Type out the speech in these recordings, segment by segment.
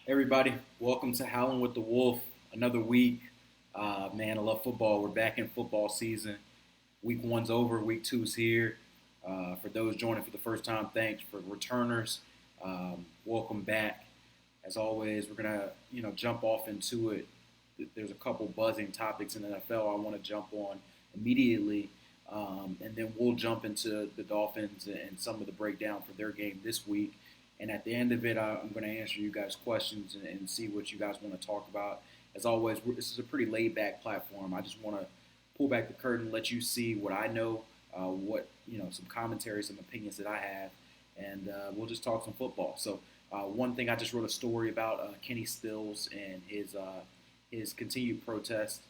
Everybody, welcome to Howling with the Wolf. Another week. Man, I love football. We're back in football season. Week one's over. Week two's here. For those joining for the first time, thanks. For returners, welcome back. As always, we're gonna jump off into it. There's a couple buzzing topics in the NFL I want to jump on immediately, and then we'll jump into the Dolphins and some of the breakdown for their game this week. And at the end of it, I'm going to answer you guys' questions and see what you guys want to talk about. As always, this is a pretty laid-back platform. I just want to pull back the curtain, let you see what I know, what some commentary, some opinions that I have, and we'll just talk some football. So, one thing I just wrote a story about Kenny Stills and his continued protest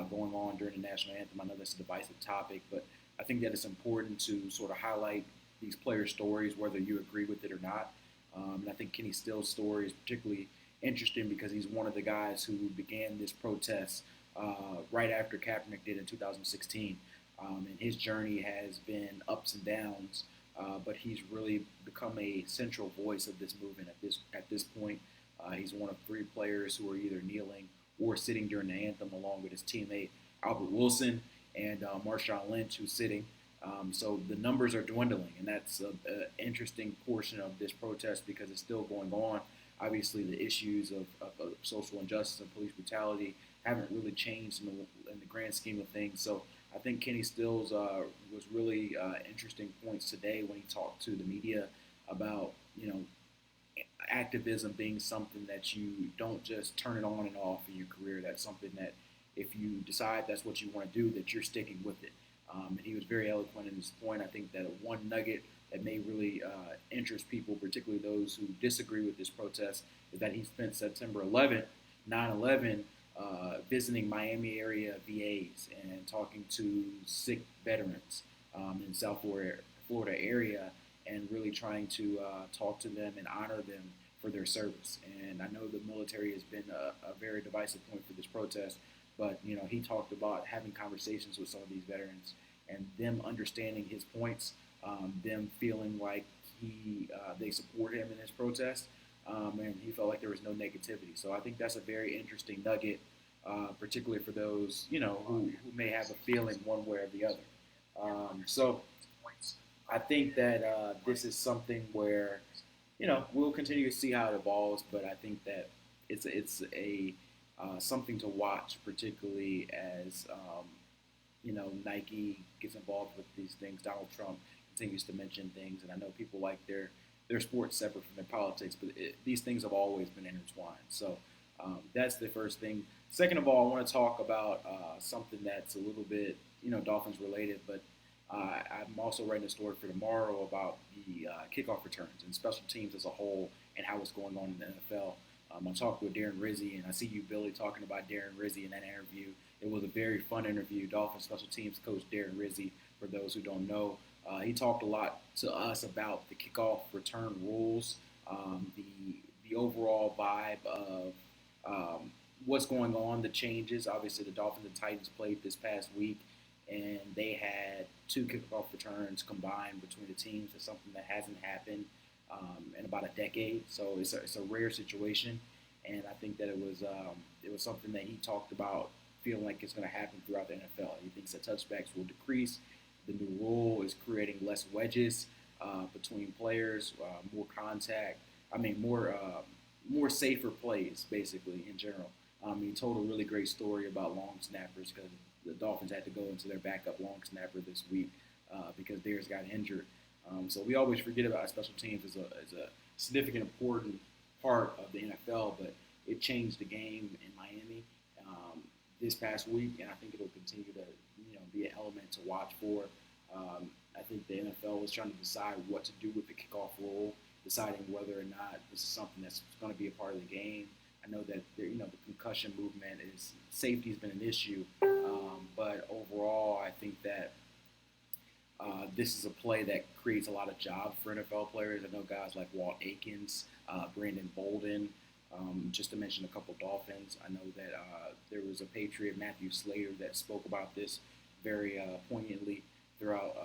going on during the national anthem. I know that's a divisive topic, but I think that it's important to sort of highlight these player stories, whether you agree with it or not. And I think Kenny Still's story is particularly interesting because he's one of the guys who began this protest right after Kaepernick did in 2016. And his journey has been ups and downs, but he's really become a central voice of this movement at this point. He's one of three players who are either kneeling or sitting during the anthem, along with his teammate Albert Wilson and Marshawn Lynch, who's sitting. So the numbers are dwindling, and that's an interesting portion of this protest because it's still going on. Obviously, the issues of social injustice and police brutality haven't really changed in the grand scheme of things. So I think Kenny Stills was really interesting points today when he talked to the media about activism being something that you don't just turn it on and off in your career. That's something that if you decide that's what you want to do, that you're sticking with it. And he was very eloquent in his point. I think that one nugget that may really interest people, particularly those who disagree with this protest, is that he spent September 11th, 9/11, visiting Miami area VAs and talking to sick veterans in South Florida area, and really trying to talk to them and honor them for their service. And I know the military has been a very divisive point for this protest, but he talked about having conversations with some of these veterans and them understanding his points, them feeling like they support him in his protest, and he felt like there was no negativity. So I think that's a very interesting nugget, particularly for those who may have a feeling one way or the other. So I think that this is something where we'll continue to see how it evolves, but I think that it's a something to watch, particularly as Nike gets involved with these things. Donald Trump continues to mention things, and I know people like their sports separate from their politics, but these things have always been intertwined. So that's the first thing. Second of all, I want to talk about something that's a little bit Dolphins related, but I'm also writing a story for tomorrow about the kickoff returns and special teams as a whole and how it's going on in the NFL. I talked with Darren Rizzi, and I see you, Billy, talking about Darren Rizzi in that interview. It was a very fun interview. Dolphins special teams coach Darren Rizzi, for those who don't know, he talked a lot to us about the kickoff return rules, the overall vibe of what's going on, the changes. Obviously, the Dolphins and Titans played this past week, and they had two kickoff returns combined between the teams. It's something that hasn't happened in about a decade, so it's a rare situation. And I think that it was something that he talked about feeling like it's going to happen throughout the NFL. He thinks that touchbacks will decrease. The new rule is creating less wedges between players, more contact. I mean, more safer plays, basically, in general. He told a really great story about long snappers because the Dolphins had to go into their backup long snapper this week because theirs got injured. So we always forget about special teams as a significant, important part of the NFL, but it changed the game in Miami this past week, and I think it'll continue to be an element to watch for. I think the NFL is trying to decide what to do with the kickoff rule, deciding whether or not this is something that's going to be a part of the game. I know that the concussion movement is safety has been an issue, but overall, I think that this is a play that creates a lot of jobs for NFL players. I know guys like Walt Aikens, Brandon Bolden, just to mention a couple Dolphins. I know that there was a Patriot, Matthew Slater, that spoke about this very poignantly. throughout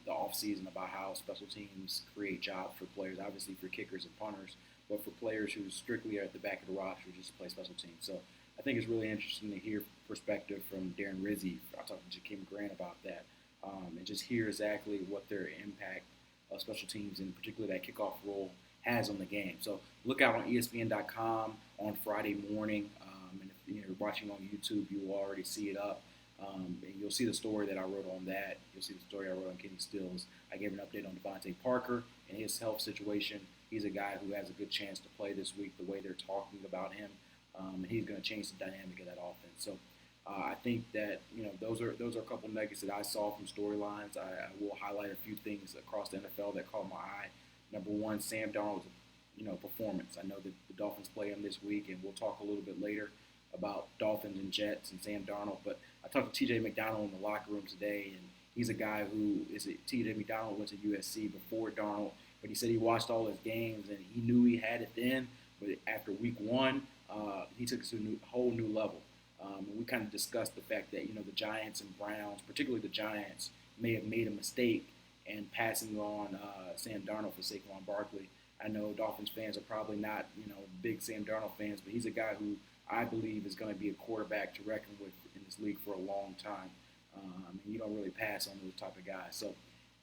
the offseason about how special teams create jobs for players, obviously for kickers and punters, but for players who strictly are at the back of the roster just to play special teams. So I think it's really interesting to hear perspective from Darren Rizzi. I talked to Jakeem Grant about that, and just hear exactly what their impact of special teams, and particularly that kickoff role, has on the game. So look out on ESPN.com on Friday morning, and if you're watching on YouTube, you will already see it up. And you'll see the story that I wrote on that. You'll see the story I wrote on Kenny Stills. I gave an update on Devontae Parker and his health situation. He's a guy who has a good chance to play this week, the way they're talking about him. And he's going to change the dynamic of that offense. So I think that those are a couple nuggets that I saw from storylines. I will highlight a few things across the NFL that caught my eye. Number one, Sam Darnold's performance. I know that the Dolphins play him this week, and we'll talk a little bit later about Dolphins and Jets and Sam Darnold. But I talked to T.J. McDonald in the locker room today, and he's a guy who T.J. McDonald went to USC before Darnold, but he said he watched all his games and he knew he had it then. But after week one, he took it to a whole new level. And we kind of discussed the fact that the Giants and Browns, particularly the Giants, may have made a mistake in passing on Sam Darnold for Saquon Barkley. I know Dolphins fans are probably not big Sam Darnold fans, but he's a guy who I believe is going to be a quarterback to reckon with in this league for a long time. And you don't really pass on those type of guys. So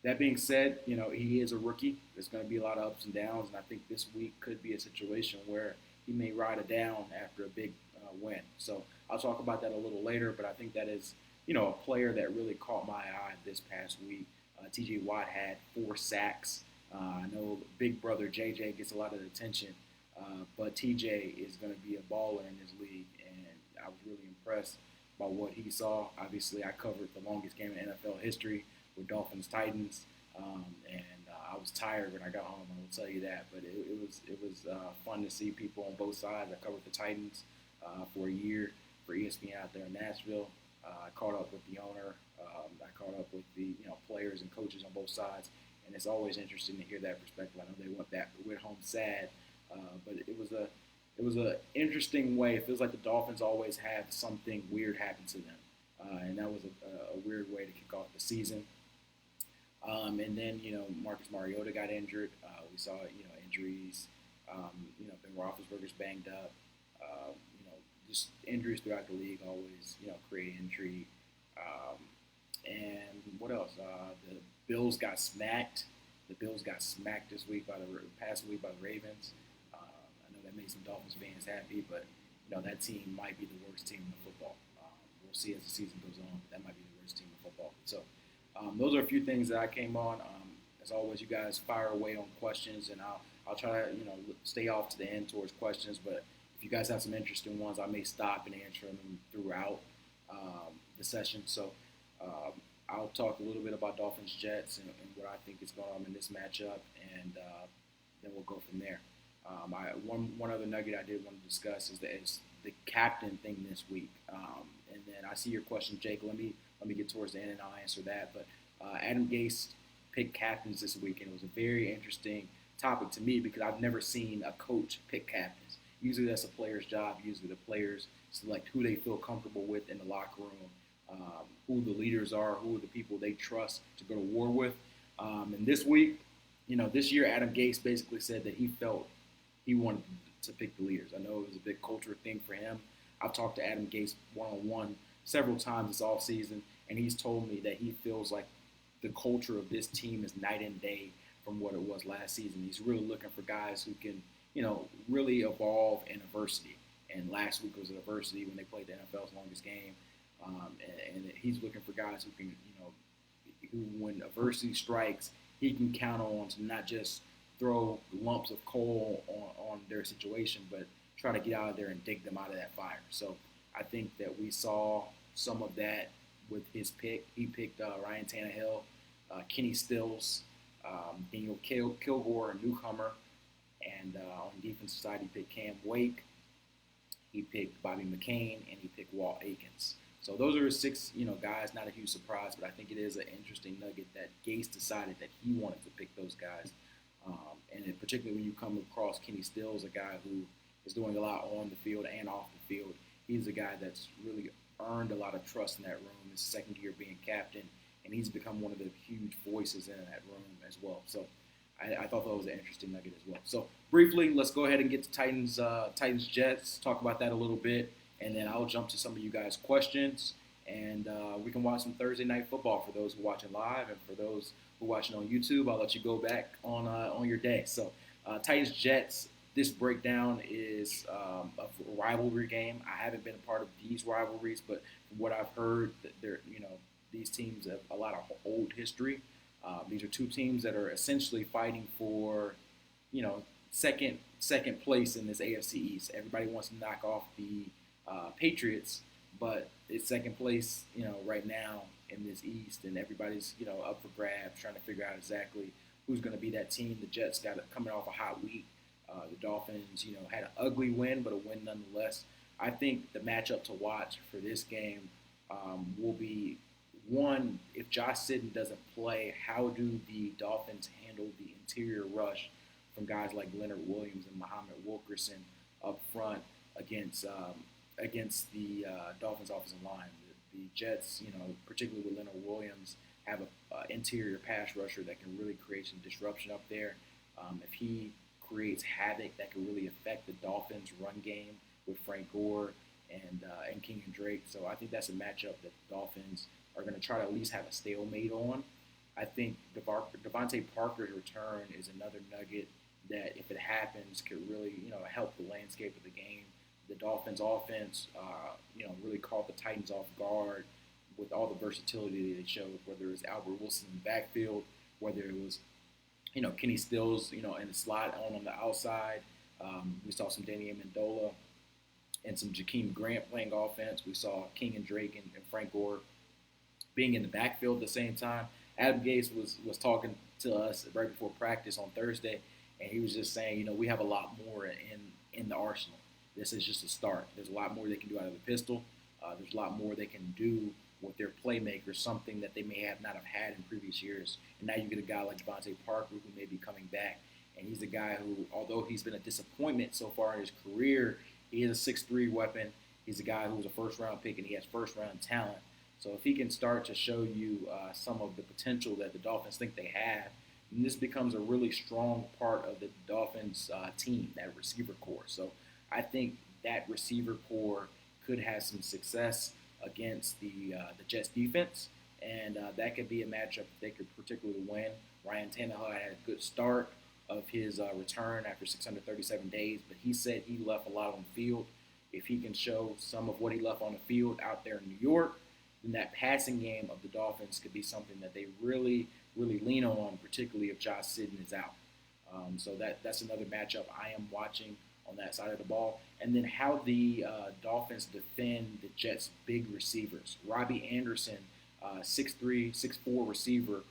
that being said, he is a rookie. There's going to be a lot of ups and downs, and I think this week could be a situation where he may ride it down after a big win. So I'll talk about that a little later, but I think that is, a player that really caught my eye this past week. T.J. Watt had 4 sacks. I know big brother J.J. gets a lot of attention, but T.J. is going to be a baller in this league, and I was really impressed by what he saw. Obviously, I covered the longest game in NFL history with Dolphins-Titans, and I was tired when I got home, I will tell you that, but it was fun to see people on both sides. I covered the Titans for a year for ESPN out there in Nashville. I caught up with the owner. I caught up with the players and coaches on both sides, and it's always interesting to hear that perspective. I know they went home sad, but it was a interesting way. It feels like the Dolphins always have something weird happen to them, and that was a weird way to kick off the season. And then Marcus Mariota got injured. We saw injuries. Ben Roethlisberger's banged up. Just injuries throughout the league always create intrigue. And what else? The Bills got smacked. The Bills got smacked this week past week by the Ravens. I know that made some Dolphins fans happy, but that team might be the worst team in football. We'll see as the season goes on, but that might be the worst team in football. So those are a few things that I came on. As always, you guys fire away on questions, and I'll try to stay off to the end towards questions. But if you guys have some interesting ones, I may stop and answer them throughout the session. So I'll talk a little bit about Dolphins Jets and what I think is going on in this matchup, and then we'll go from there. One other nugget I did want to discuss is the captain thing this week. And then I see your question, Jake. Let me get towards the end, and I'll answer that. But Adam Gase picked captains this week, and it was a very interesting topic to me because I've never seen a coach pick captains. Usually that's a player's job. Usually the players select who they feel comfortable with in the locker room, who the leaders are, who are the people they trust to go to war with. And this week, this year, Adam Gase basically said that he felt he wanted to pick the leaders. I know it was a big culture thing for him. I've talked to Adam Gase one-on-one several times this offseason, and he's told me that he feels like the culture of this team is night and day from what it was last season. He's really looking for guys who can really evolve in adversity. And last week was an adversity when they played the NFL's longest game. And he's looking for guys who can, who when adversity strikes, he can count on to not just throw lumps of coal on their situation, but try to get out of there and dig them out of that fire. So I think that we saw some of that with his pick. He picked Ryan Tannehill, Kenny Stills, Daniel Kilgore, a newcomer. And on the defensive side, he picked Cam Wake, he picked Bobby McCain, and he picked Walt Aikens. So those are 6, guys. Not a huge surprise, but I think it is an interesting nugget that Gase decided that he wanted to pick those guys. And particularly when you come across Kenny Stills, a guy who is doing a lot on the field and off the field. He's a guy that's really earned a lot of trust in that room. His second year being captain, and he's become one of the huge voices in that room as well. So I thought that was an interesting nugget as well. So briefly, let's go ahead and get to Titans Jets. Talk about that a little bit, and then I'll jump to some of you guys' questions, and we can watch some Thursday night football for those who are watching live, and for those who are watching on YouTube. I'll let you go back on your day. So Titans Jets. This breakdown is a rivalry game. I haven't been a part of these rivalries, but from what I've heard, that these teams have a lot of old history. These are two teams that are essentially fighting for, second place in this AFC East. Everybody wants to knock off the Patriots, but it's second place, right now in this East, and everybody's, up for grabs, trying to figure out exactly who's going to be that team. The Jets got it coming off a hot week. The Dolphins, had an ugly win, but a win nonetheless. I think the matchup to watch for this game will be one, if Josh Sidden doesn't play, how do the Dolphins handle the interior rush from guys like Leonard Williams and Muhammad Wilkerson up front against the Dolphins offensive line? The Jets, particularly with Leonard Williams, have an interior pass rusher that can really create some disruption up there. If he creates havoc, that can really affect the Dolphins' run game with Frank Gore and Kenyon Drake. So I think that's a matchup that the Dolphins are going to try to at least have a stalemate on. I think Devontae Parker's return is another nugget that, if it happens, could really help the landscape of the game. The Dolphins' offense, really caught the Titans off guard with all the versatility that they showed, whether it was Albert Wilson in the backfield, whether it was Kenny Stills, in the slot on the outside. We saw some Danny Amendola and some Jakeem Grant playing offense. We saw Kenyon Drake and Frank Gore being in the backfield at the same time. Adam Gase was talking to us right before practice on Thursday, and he was just saying, we have a lot more in the arsenal. This is just a start. There's a lot more they can do out of the pistol. There's a lot more they can do with their playmakers, something that they may not have had in previous years. And now you get a guy like Devontae Parker, who may be coming back, and he's a guy who, although he's been a disappointment so far in his career, he is a 6'3" weapon. He's a guy who was a first-round pick, and he has first-round talent. So if he can start to show you some of the potential that the Dolphins think they have, then this becomes a really strong part of the Dolphins team, that receiver core. So I think that receiver core could have some success against the Jets defense, and that could be a matchup they could particularly win. Ryan Tannehill had a good start of his return after 637 days, but he said he left a lot on the field. If he can show some of what he left on the field out there in New York, then that passing game of the Dolphins could be something that they really, really lean on, particularly if Josh Sidden is out. So that's another matchup I am watching on that side of the ball. And then how the Dolphins defend the Jets' big receivers. Robbie Anderson, 6'3", 6'4" receiver,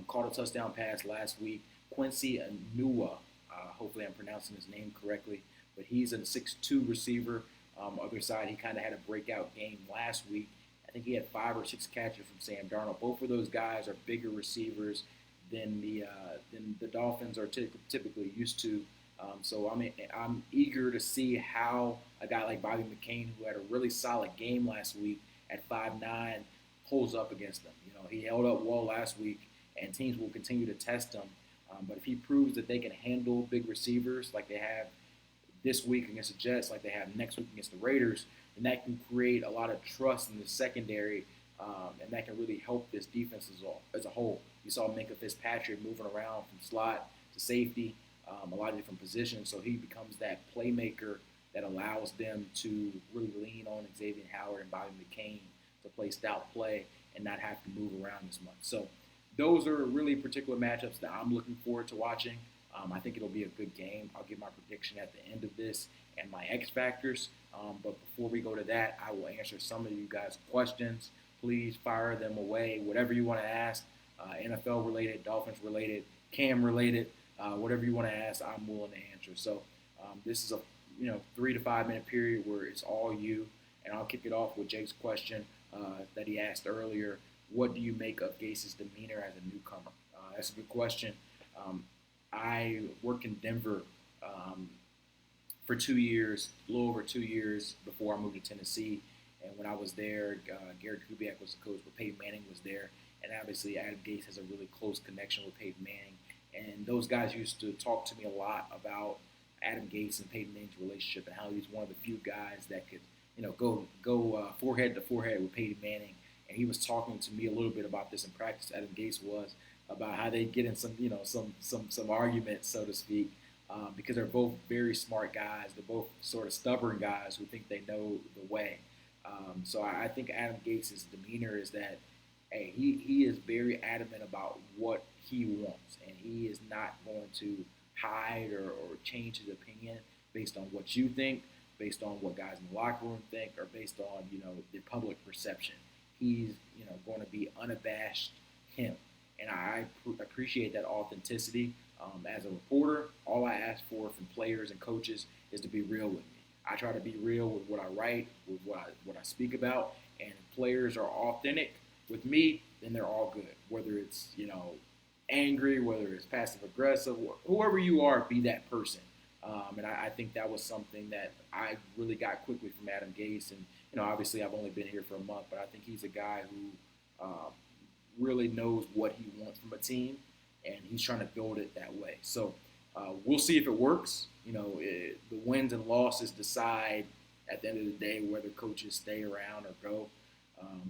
caught a touchdown pass last week. Quincy Enunwa, hopefully I'm pronouncing his name correctly, but he's a 6'2" receiver. Other side, he kind of had a breakout game last week. I think he had 5 or 6 catches from Sam Darnold. Both of those guys are bigger receivers than the Dolphins are typically used to. So I'm eager to see how a guy like Bobby McCain, who had a really solid game last week at 5'9", holds up against them. He held up well last week, and teams will continue to test him. But if he proves that they can handle big receivers like they have this week against the Jets, like they have next week against the Raiders, then that can create a lot of trust in the secondary, and that can really help this defense as a whole. You saw Minkah Fitzpatrick moving around from slot to safety, a lot of different positions, so he becomes that playmaker that allows them to really lean on Xavier Howard and Bobby McCain to play stout play and not have to move around as much. So those are really particular matchups that I'm looking forward to watching. I think it'll be a good game. I'll give my prediction at the end of this and my X factors. But before we go to that, I will answer some of you guys' questions. Please fire them away. Whatever you want to ask, NFL related, Dolphins related, Cam related, whatever you want to ask, I'm willing to answer. So this is a 3 to 5 minute period where it's all you. And I'll kick it off with Jake's question that he asked earlier. What do you make of Gase's demeanor as a newcomer? That's a good question. I worked in Denver for 2 years, a little over 2 years before I moved to Tennessee. And when I was there, Gary Kubiak was the coach, but Peyton Manning was there. and obviously Adam Gase has a really close connection with Peyton Manning. And those guys used to talk to me a lot about Adam Gase and Peyton Manning's relationship and how he's one of the few guys that could, go forehead to forehead with Peyton Manning. And he was talking to me a little bit about this in practice. Adam Gase was about how they get in some arguments, so to speak, because they're both very smart guys. They're both sort of stubborn guys who think they know the way. So I think Adam Gates' demeanor is that, hey, he is very adamant about what he wants, and he is not going to hide or change his opinion based on what you think, based on what guys in the locker room think, or based on the public perception. He's going to be unabashed him, and I appreciate that authenticity. As a reporter, all I ask for from players and coaches is to be real with me. I try to be real with what I write, with what I speak about, and if players are authentic with me, then they're all good. Whether it's angry, whether it's passive aggressive, whoever you are, be that person. And I think that was something that I really got quickly from Adam Gase. And obviously I've only been here for a month, but I think he's a guy who really knows what he wants from a team, and he's trying to build it that way. So we'll see if it works. The wins and losses decide at the end of the day whether coaches stay around or go.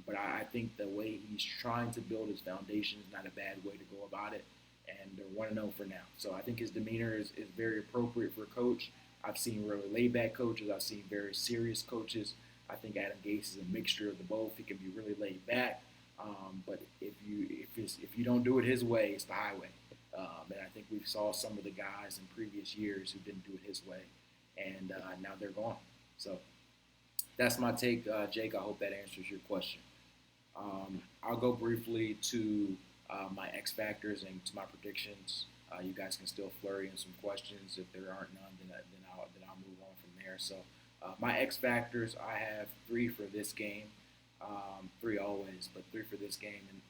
But I think the way he's trying to build his foundation is not a bad way to go about it, and they're 1-0 for now. So I think his demeanor is very appropriate for a coach. I've seen really laid-back coaches. I've seen very serious coaches. I think Adam Gase is a mixture of the both. He can be really laid back, but if you don't do it his way, it's the highway. And I think we saw some of the guys in previous years who didn't do it his way, and now they're gone. So that's my take, Jake. I hope that answers your question. I'll go briefly to my X factors and to my predictions. You guys can still flurry in some questions. If there aren't none, then I'll move on from there. So my X factors, I have 3 for this game. 3 always, but 3 for this game. And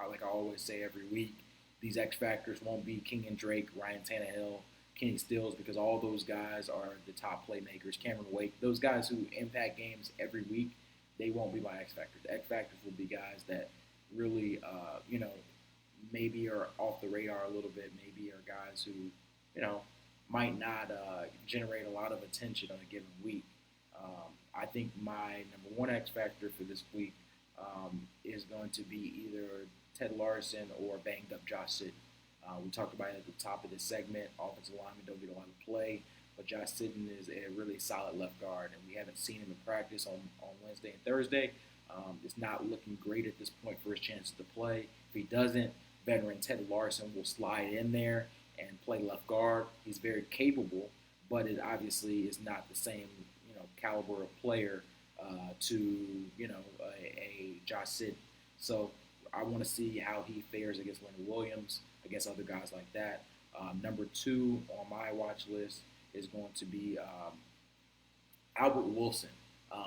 like I always say every week, these X factors won't be King Drake, Ryan Tannehill, Kenny Stills, because all those guys are the top playmakers. Cameron Wake, those guys who impact games every week, they won't be my X factors. The X factors will be guys that really, maybe are off the radar a little bit. Maybe are guys who, might not generate a lot of attention on a given week. I think my number 1 X factor for this week is going to be either Ted Larson or banged up Josh Sitton. We talked about it at the top of this segment. Offensive linemen don't get a lot of play, but Josh Sitton is a really solid left guard, and we haven't seen him in practice on Wednesday and Thursday. It's not looking great at this point for his chances to play. If he doesn't, veteran Ted Larson will slide in there and play left guard. He's very capable, but it obviously is not the same caliber of player to a Josh Sitton. So I want to see how he fares against Leonard Williams, against other guys like that. Number 2 on my watch list is going to be Albert Wilson.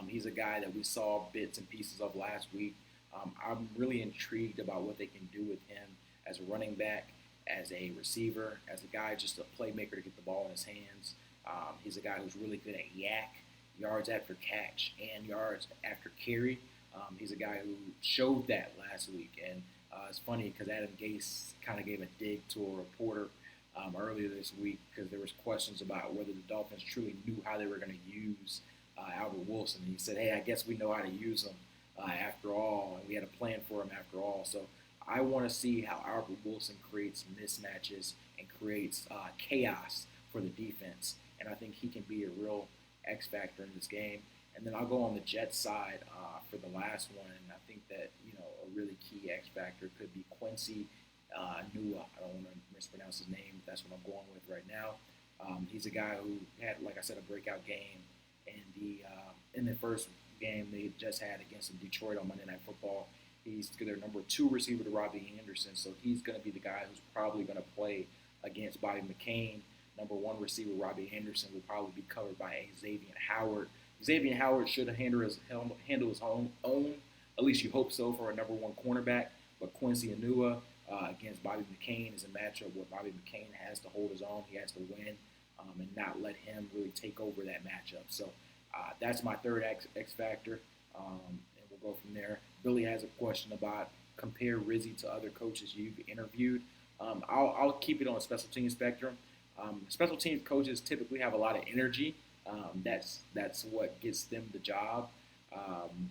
He's a guy that we saw bits and pieces of last week. I'm really intrigued about what they can do with him as a running back, as a receiver, as a guy just a playmaker to get the ball in his hands. He's a guy who's really good at yak, yards after catch, and yards after carry. He's a guy who showed that last week, and it's funny because Adam Gase kind of gave a dig to a reporter earlier this week because there was questions about whether the Dolphins truly knew how they were going to use Albert Wilson. And he said, "Hey, I guess we know how to use him after all, and we had a plan for him after all." So I want to see how Albert Wilson creates mismatches and creates chaos for the defense, and I think he can be a real X factor in this game. And then I'll go on the Jets side for the last one, and I think that a really key X factor could be Quincy Nua. I don't want to mispronounce his name, but that's what I'm going with right now. He's a guy who had, like I said, a breakout game in the first game they just had against Detroit on Monday Night Football. He's their number 2 receiver to Robbie Anderson, so he's going to be the guy who's probably going to play against Bobby McCain. Number 1 receiver Robbie Anderson will probably be covered by Xavier Howard. Xavier Howard should handle his own, at least you hope so, for a number 1 cornerback. But Quincy Enunwa against Bobby McCain is a matchup where Bobby McCain has to hold his own. He has to win and not let him really take over that matchup. So that's my third X factor, and we'll go from there. Billy has a question about compare Rizzi to other coaches you've interviewed, I'll keep it on a special team spectrum. Special teams coaches typically have a lot of energy. That's what gets them the job.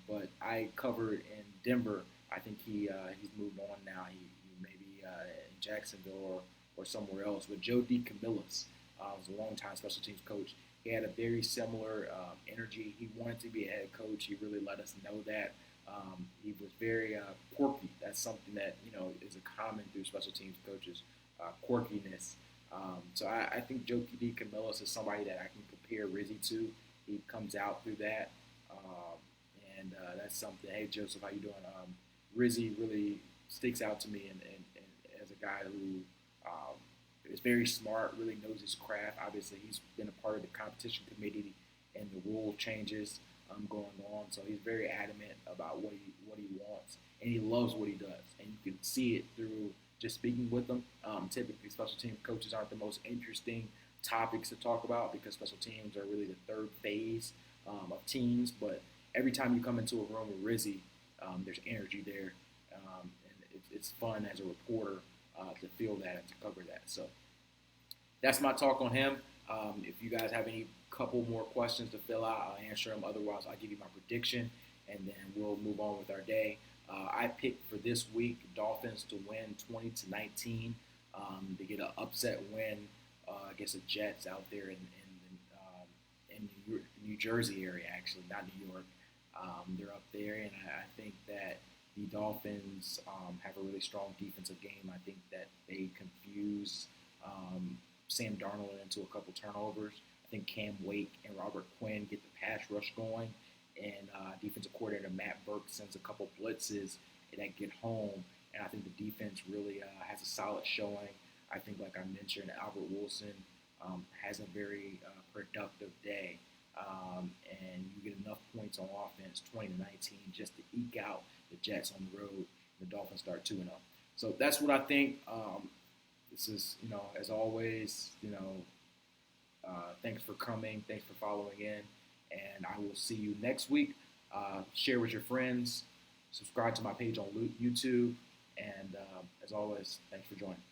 But I covered in Denver. I think he's moved on now. He maybe in Jacksonville or somewhere else. But Joe DeCamillis was a longtime special teams coach. He had a very similar energy. He wanted to be a head coach. He really let us know that. He was very quirky. That's something that is a common through special teams coaches, quirkiness. So I think Joe DeCamillis is somebody that I can compare Rizzi to. He comes out through that, and that's something. Hey Joseph, how you doing? Rizzi really sticks out to me, and as a guy who is very smart, really knows his craft. Obviously, he's been a part of the competition committee and the rule changes going on. So he's very adamant about what he wants, and he loves what he does. And you can see it through just speaking with them. Typically, special team coaches aren't the most interesting topics to talk about because special teams are really the third phase of teams. But every time you come into a room with Rizzi, there's energy there, and it's fun as a reporter to feel that and to cover that. So that's my talk on him. If you guys have any couple more questions to fill out, I'll answer them. Otherwise, I'll give you my prediction, and then we'll move on with our day. I picked for this week Dolphins to win 20-19. To get an upset win against the Jets out there in New Jersey area, actually, not New York. They're up there, and I think that the Dolphins have a really strong defensive game. I think that they confuse Sam Darnold into a couple turnovers. I think Cam Wake and Robert Quinn get the pass rush going, and defensive coordinator Matt Burke sends a couple blitzes that get home, and I think the defense really has a solid showing. I think, like I mentioned, Albert Wilson has a very productive day, and you get enough points on offense, 20-19, just to eke out the Jets on the road. The Dolphins start 2-0. So that's what I think. This is, as always, thanks for coming. Thanks for following in. And I will see you next week. Share with your friends. Subscribe to my page on YouTube. And as always, thanks for joining.